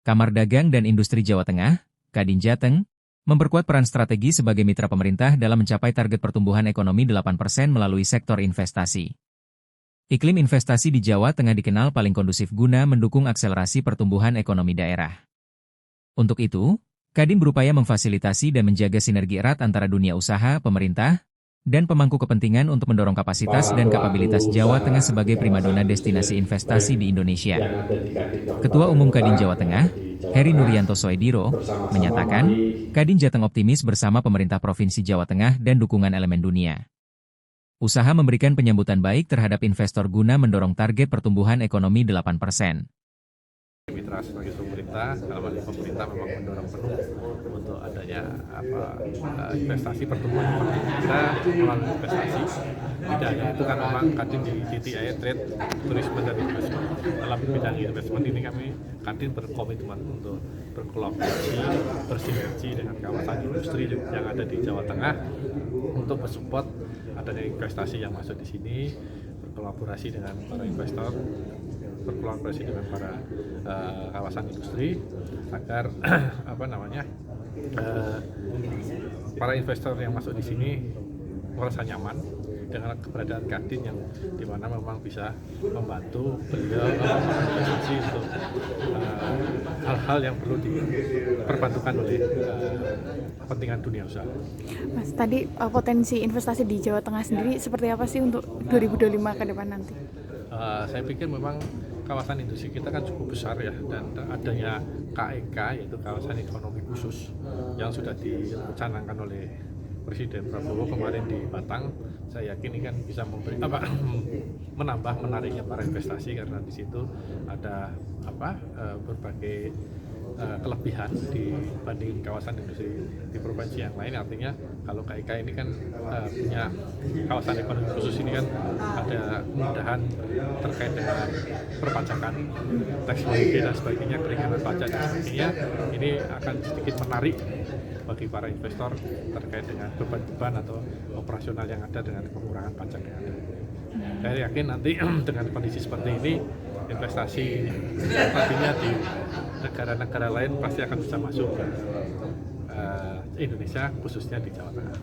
Kamar Dagang dan Industri Jawa Tengah, Kadin Jateng, memperkuat peran strategi sebagai mitra pemerintah dalam mencapai target pertumbuhan ekonomi 8% melalui sektor investasi. Iklim investasi di Jawa Tengah dikenal paling kondusif guna mendukung akselerasi pertumbuhan ekonomi daerah. Untuk itu, Kadin berupaya memfasilitasi dan menjaga sinergi erat antara dunia usaha, pemerintah, dan pemangku kepentingan untuk mendorong kapasitas dan kapabilitas Jawa Tengah sebagai primadona destinasi investasi di Indonesia. Ketua Umum Kadin Jawa Tengah, Heri Nuryanto Soediro, menyatakan, Kadin Jateng optimis bersama pemerintah Provinsi Jawa Tengah dan dukungan elemen dunia usaha memberikan penyambutan baik terhadap investor guna mendorong target pertumbuhan ekonomi 8%. Mitra sebagai pemerintah, dalam hal ini pemerintah memang mendorong penuh untuk adanya investasi pertumbuhan ekonomi kita melalui investasi. Tidak hanya itu kan memang Kadin di TTI Trade, Tourism dan Investment. Dalam bidang investment ini Kadin berkomitmen untuk berkolaborasi, bersinergi dengan kawasan industri yang ada di Jawa Tengah untuk mensupport adanya investasi yang masuk di sini, berkolaborasi dengan para investor, berkolaborasi dengan para kawasan industri agar para investor yang masuk di sini merasa nyaman dengan keberadaan Kadin yang dimana memang bisa membantu beliau investasi untuk hal-hal yang perlu diperbantukan oleh kepentingan dunia usaha. Mas, tadi potensi investasi di Jawa Tengah sendiri seperti apa sih untuk 2025 ke depan nanti? Saya pikir memang kawasan industri kita kan cukup besar ya, dan adanya KEK yaitu kawasan ekonomi khusus yang sudah dicanangkan oleh Presiden Prabowo kemarin di Batang, saya yakin ini kan bisa menambah menariknya para investasi karena di situ ada berbagai kelebihan dibanding kawasan industri di provinsi yang lain. Artinya kalau KIK ini kan punya kawasan ekonomi khusus ini kan ada kemudahan terkait dengan perpajakan, tax holiday dan sebagainya, keringanan pajak dan sebagainya. Ini akan sedikit menarik bagi para investor terkait dengan beban-beban atau operasional yang ada dengan pengurangan pajak yang ada. Saya yakin nanti dengan kondisi seperti ini, investasi tadinya di negara-negara lain pasti akan bisa masuk ke Indonesia, khususnya di Jawa Tengah.